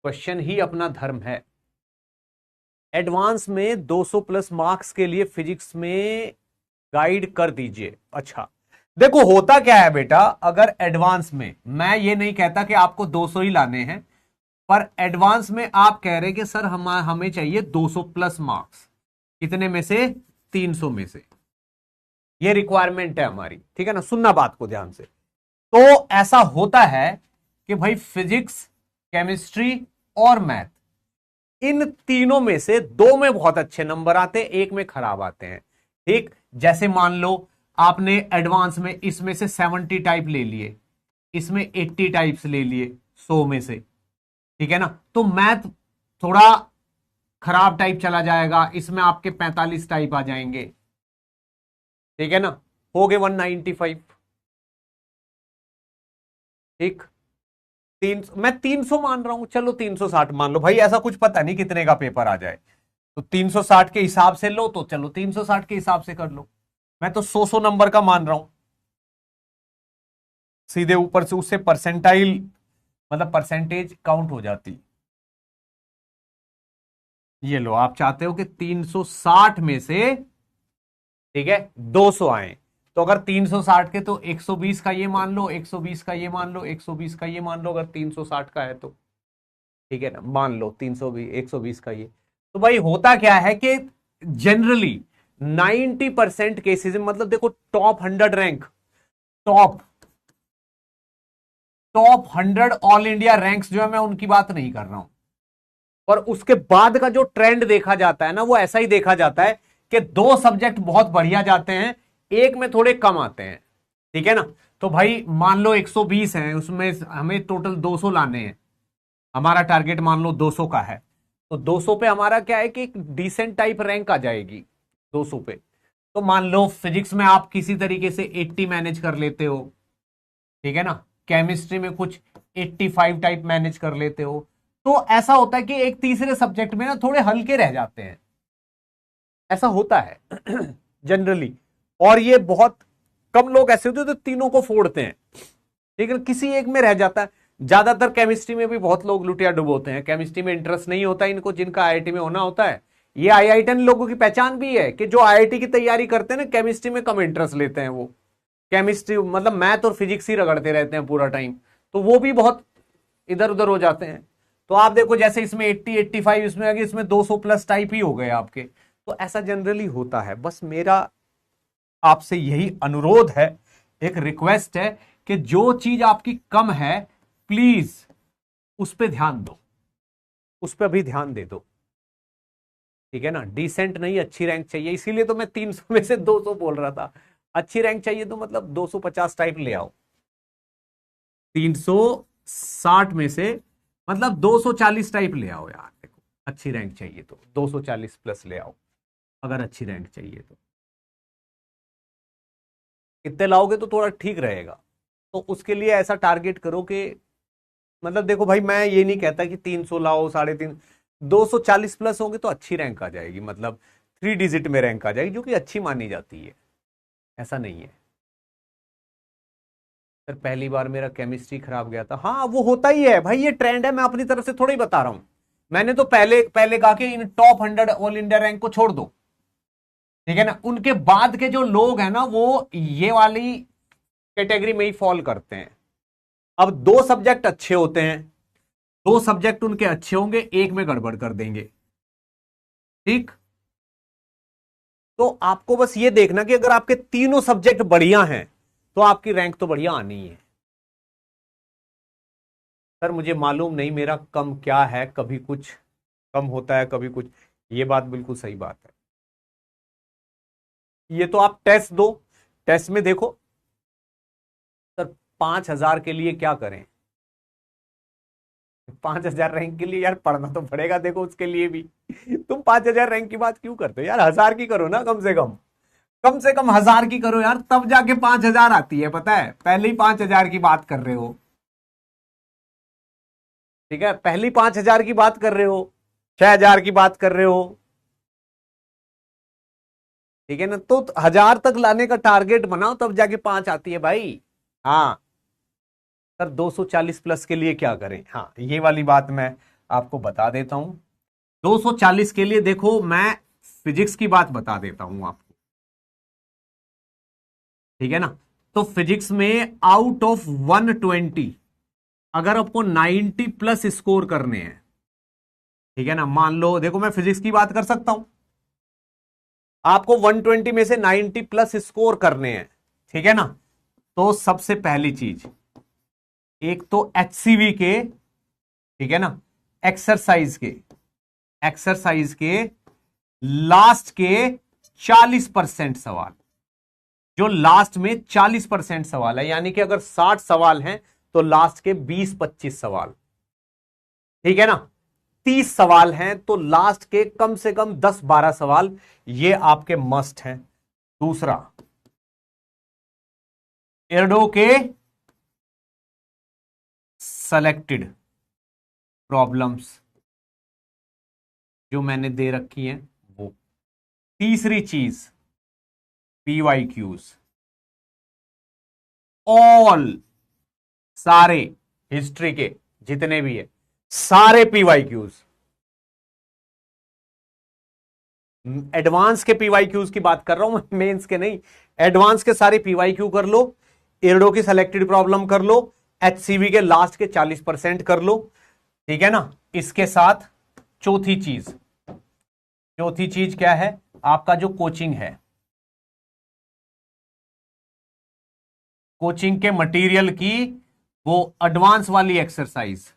Question ही अपना धर्म है। एडवांस में 200 प्लस मार्क्स के लिए फिजिक्स में गाइड कर दीजिए। अच्छा देखो होता क्या है बेटा, अगर एडवांस में, मैं ये नहीं कहता कि आपको 200 ही लाने हैं, पर एडवांस में आप कह रहे कि सर हमें चाहिए 200 प्लस मार्क्स, कितने में से, 300 में से, ये रिक्वायरमेंट है हमारी, ठीक है ना। सुनना बात को ध्यान से। तो ऐसा होता है कि भाई फिजिक्स, केमिस्ट्री और मैथ, इन तीनों में से दो में बहुत अच्छे नंबर आते हैं, एक में खराब आते हैं। ठीक, जैसे मान लो आपने एडवांस में इसमें से 70 टाइप ले लिए, इसमें 80 टाइप्स ले लिए 100 में से, ठीक है ना। तो मैथ थोड़ा खराब टाइप चला जाएगा, इसमें आपके 45 टाइप आ जाएंगे, ठीक है ना, हो गए 195। ठीक, मैं 300 मान रहा हूं, चलो 360 मान लो भाई, ऐसा कुछ पता नहीं कितने का पेपर आ जाए, तो 360 के हिसाब से लो, तो चलो 360 के हिसाब से कर लो। मैं तो 100 नंबर का मान रहा हूं, सीधे ऊपर से उससे परसेंटाइल मतलब परसेंटेज काउंट हो जाती। ये लो, आप चाहते हो कि 360 में से, ठीक है, 200 आए, तो अगर 360 के तो 120 का ये मान लो, 120 का ये मान लो, 120 का ये मान लो, अगर 360 का है तो, ठीक है ना, मान लो 320 120 का ये। तो भाई होता क्या है कि जनरली 90% केसेस में, मतलब देखो top 100 rank, top top 100 all India ranks जो है, मैं उनकी बात नहीं कर रहा हूं, पर उसके बाद का जो ट्रेंड देखा जाता है ना, वो ऐसा ही देखा जाता है कि दो सब्जेक्ट बहुत बढ़िया जाते हैं, एक में थोड़े कम आते हैं, ठीक है ना। तो भाई मान लो 120 हैं, उसमें हमें टोटल 200 लाने हैं, हमारा टारगेट मान लो 200 का है, तो 200 पे हमारा क्या है कि एक डिसेंट टाइप रैंक आ जाएगी 200 पे। तो मान लो फिजिक्स में आप किसी तरीके से 80 मैनेज कर लेते हो, ठीक है ना, केमिस्ट्री में कुछ 85 टाइप मैनेज कर लेते हो, तो ऐसा होता है कि एक तीसरे सब्जेक्ट में ना थोड़े हल्के रह जाते हैं, ऐसा होता है जनरली। और ये बहुत कम लोग ऐसे होते हैं तो तीनों को फोड़ते हैं, लेकिन किसी एक में रह जाता है। ज्यादातर केमिस्ट्री में भी बहुत लोग लुटिया डुबोते हैं, केमिस्ट्री में इंटरेस्ट नहीं होता इनको, जिनका आईआईटी में होना होता है। ये आईआईटी लोगों की पहचान भी है कि जो आईआईटी की तैयारी करते हैं ना, केमिस्ट्री में कम इंटरेस्ट लेते हैं, वो केमिस्ट्री मतलब मैथ और फिजिक्स ही रगड़ते रहते हैं पूरा टाइम, तो वो भी बहुत इधर उधर हो जाते हैं। तो आप देखो जैसे इसमें 80 85 इसमें आगे, इसमें 200 प्लस टाइप ही हो गए आपके, तो ऐसा जनरली होता है। बस मेरा आपसे यही अनुरोध है, एक रिक्वेस्ट है कि जो चीज आपकी कम है प्लीज उस पर ध्यान दो, उस पर भी ध्यान दे दो, ठीक है ना। डिसेंट नहीं, अच्छी रैंक चाहिए, इसीलिए तो मैं 300 में से 200 बोल रहा था। अच्छी रैंक चाहिए तो मतलब 250 टाइप ले आओ, 360 में से मतलब 240 टाइप ले आओ यार, देखो अच्छी रैंक चाहिए तो 240 प्लस ले आओ, अगर अच्छी रैंक चाहिए तो। इतने लाओगे तो थोड़ा ठीक रहेगा। तो उसके लिए ऐसा टारगेट करो कि मतलब देखो भाई, मैं ये नहीं कहता कि 300 लाओ, 350, 240 प्लस होंगे तो अच्छी रैंक आ जाएगी, मतलब 3 डिजिट में रैंक आ जाएगी, जो कि अच्छी मानी जाती है, ऐसा नहीं है। सर पहली बार मेरा केमिस्ट्री खराब गया था, हाँ वो होता ही है भाई, ये ट्रेंड है, मैं अपनी तरफ से थोड़ा ही बता रहा हूं। मैंने तो पहले पहले कहा कि इन टॉप 100 ऑल इंडिया रैंक को छोड़ दो, ठीक है ना, उनके बाद के जो लोग हैं ना, वो ये वाली कैटेगरी में ही फॉल करते हैं। अब दो सब्जेक्ट अच्छे होते हैं, दो सब्जेक्ट उनके अच्छे होंगे, एक में गड़बड़ कर देंगे, ठीक। तो आपको बस ये देखना कि अगर आपके तीनों सब्जेक्ट बढ़िया हैं तो आपकी रैंक तो बढ़िया आनी ही है। सर मुझे मालूम नहीं मेरा कम क्या है, कभी कुछ कम होता है कभी कुछ, ये बात बिल्कुल सही बात है। ये तो आप टेस्ट दो, टेस्ट में देखो। सर 5,000 के लिए क्या करें, 5,000 रैंक के लिए यार पढ़ना तो पड़ेगा, देखो उसके लिए भी तुम 5,000 रैंक की बात क्यों करते हो यार, 1,000 की करो ना, कम से कम 1,000 की करो यार, तब जाके 5,000 आती है, पता है, पहले ही 5,000 की बात कर रहे हो, ठीक है, पहली 5,000 की बात कर रहे हो, 6,000 की बात कर रहे हो, ठीक है ना। तो 1,000 तक लाने का टारगेट बनाओ, तब जाके 5 आती है भाई। हाँ सर 240 प्लस के लिए क्या करें, हाँ ये वाली बात मैं आपको बता देता हूं। 240 के लिए देखो, मैं फिजिक्स की बात बता देता हूं आपको, ठीक है ना। तो फिजिक्स में आउट ऑफ 120 अगर आपको 90 प्लस स्कोर करने हैं, ठीक है ना, मान लो देखो मैं फिजिक्स की बात कर सकता हूं, आपको 120 में से 90 प्लस स्कोर करने हैं, ठीक है ना। तो सबसे पहली चीज, एक तो एचसीवी के, ठीक है ना, एक्सरसाइज के लास्ट के 40% सवाल, जो लास्ट में 40% सवाल है, यानी कि अगर 60 सवाल हैं तो लास्ट के 20-25 सवाल, ठीक है ना। 30 सवाल हैं तो लास्ट के कम से कम 10-12 सवाल, ये आपके मस्ट हैं। दूसरा, एर्डो के सेलेक्टेड प्रॉब्लम्स जो मैंने दे रखी हैं वो। तीसरी चीज, पीवाईक्यूज, ऑल, सारे हिस्ट्री के जितने भी है सारे पीवाईक्यूज, एडवांस के पीवाईक्यूज की बात कर रहा हूं मैं, मेंस के नहीं। एडवांस के सारे पीवाईक्यू कर लो, एर्डो की सेलेक्टेड प्रॉब्लम कर लो, एचसीवी के लास्ट के 40% कर लो, ठीक है ना। इसके साथ चौथी चीज क्या है, आपका जो कोचिंग है, कोचिंग के मटेरियल की वो एडवांस वाली एक्सरसाइज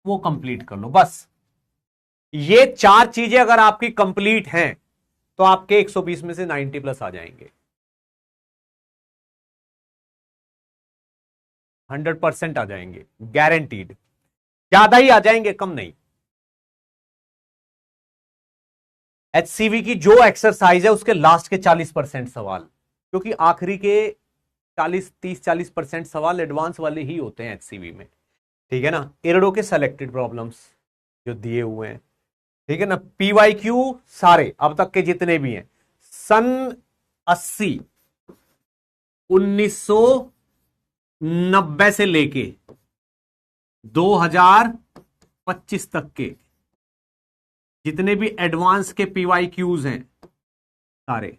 वो कंप्लीट कर लो। बस ये 4 चीजें अगर आपकी कंप्लीट हैं तो आपके 120 में से 90 प्लस आ जाएंगे, 100% आ जाएंगे, गारंटीड। ज्यादा ही आ जाएंगे, कम नहीं। एचसीवी की जो एक्सरसाइज है उसके लास्ट के 40% सवाल, क्योंकि आखिरी के 30-40% सवाल एडवांस वाले ही होते हैं एचसीवी में, ठीक है ना। एर्डो के सेलेक्टेड प्रॉब्लम्स जो दिए हुए हैं, ठीक है ना। पीवाईक्यू सारे अब तक के जितने भी हैं, सन 80, 1990 से लेके 2025 तक के जितने भी एडवांस के पीवाईक्यूज हैं सारे,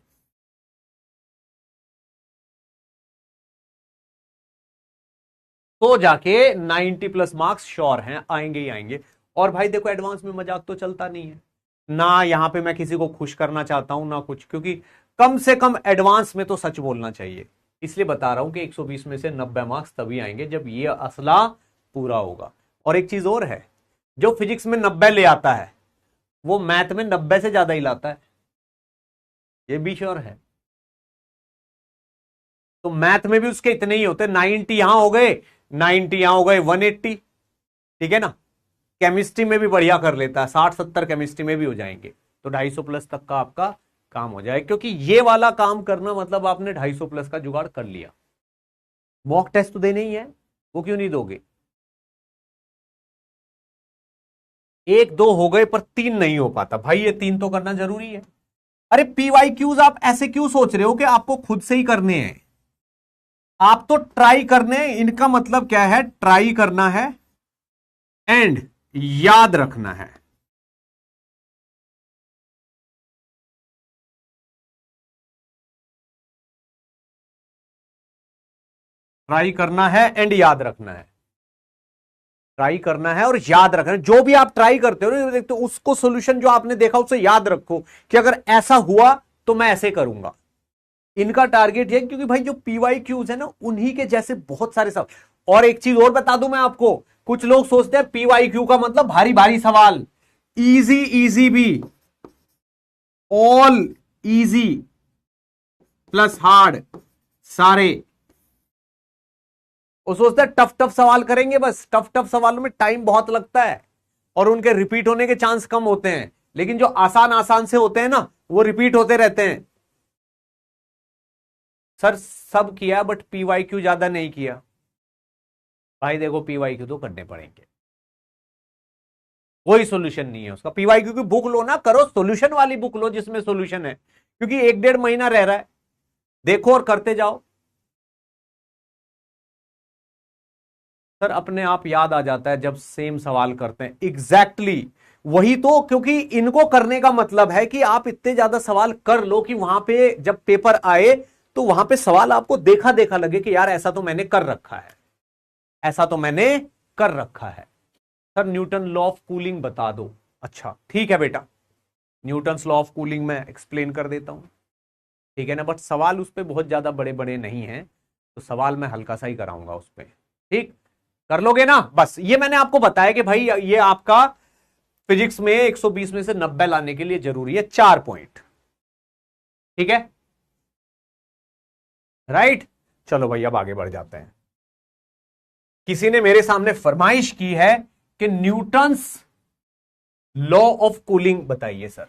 तो जाके 90 प्लस मार्क्स श्योर हैं, आएंगे ही आएंगे। और भाई देखो, एडवांस में मजाक तो चलता नहीं है ना, यहां पे मैं किसी को खुश करना चाहता हूं ना कुछ, क्योंकि कम से कम एडवांस में तो सच बोलना चाहिए। इसलिए बता रहा हूं कि 120 में से 90 मार्क्स तभी आएंगे जब ये असला पूरा होगा। और एक चीज और है, जो फिजिक्स में 90 ले आता है वो मैथ में 90 से ज्यादा ही लाता है, ये भी श्योर है। तो मैथ में भी उसके इतने ही होते, 90 यहां हो गए, 90 यहां हो गए, 180, ठीक है ना। केमिस्ट्री में भी बढ़िया कर लेता है, 60-70 केमिस्ट्री में भी हो जाएंगे, तो 250 प्लस तक का आपका काम हो जाए। क्योंकि ये वाला काम करना मतलब आपने 250 प्लस का जुगाड़ कर लिया। मॉक टेस्ट तो देने ही है, वो क्यों नहीं दोगे। 1-2 हो गए पर 3 नहीं हो पाता भाई, ये 3 तो करना जरूरी है। अरे पीवाईक्यूज आप ऐसे क्यों सोच रहे हो कि आपको खुद से ही करने हैं, आप तो ट्राई करने हैं। इनका मतलब क्या है, ट्राई करना है एंड याद रखना है। ट्राई करना है एंड याद रखना है, ट्राई करना है और याद रखना है। जो भी आप ट्राई करते हो ना, देखते हो उसको सोल्यूशन जो आपने देखा उसे याद रखो कि अगर ऐसा हुआ तो मैं ऐसे करूंगा। इनका टारगेट है, क्योंकि भाई जो पीवाईक्यूज है ना, उन्हीं के जैसे बहुत सारे सवाल। और एक चीज और बता दूं मैं आपको, कुछ लोग सोचते हैं पीवाईक्यू का मतलब भारी भारी सवाल, इजी इजी भी, ऑल इजी प्लस हार्ड सारे। वो सोचता है टफ टफ सवाल करेंगे, बस टफ टफ सवालों में टाइम बहुत लगता है और उनके रिपीट होने के चांस कम होते हैं। लेकिन जो आसान आसान से होते हैं ना, वो रिपीट होते रहते हैं। सर सब किया बट पीवाईक्यू ज्यादा नहीं किया। भाई देखो, पीवाईक्यू तो करने पड़ेंगे, कोई सोल्यूशन नहीं है उसका। पीवाईक्यू की बुक लो ना, करो सोल्यूशन वाली बुक लो जिसमें सोल्यूशन है, क्योंकि 1-1.5 महीना रह रहा है, देखो और करते जाओ। सर अपने आप याद आ जाता है जब सेम सवाल करते हैं। एग्जैक्टली वही तो, क्योंकि इनको करने का मतलब है कि आप इतने ज्यादा सवाल कर लो कि वहां पे जब पेपर आए तो वहां पे सवाल आपको देखा देखा लगे कि यार ऐसा तो मैंने कर रखा है, ऐसा तो मैंने कर रखा है। Sir Newton law of cooling बता दो। अच्छा ठीक है बेटा, न्यूटन्स लॉ ऑफ कूलिंग मैं एक्सप्लेन कर देता हूं, ठीक है ना, बट सवाल उस पर बहुत ज्यादा बड़े बड़े नहीं हैं, तो सवाल मैं हल्का सा ही कराऊंगा उस पर। ठीक कर लोगे ना। बस ये मैंने आपको बताया कि भाई ये आपका फिजिक्स में 120 में से 90 लाने के लिए जरूरी है 4 पॉइंट। ठीक है राइट। चलो भाई अब आगे बढ़ जाते हैं। किसी ने मेरे सामने फरमाइश की है कि न्यूटन्स लॉ ऑफ कूलिंग बताइए सर।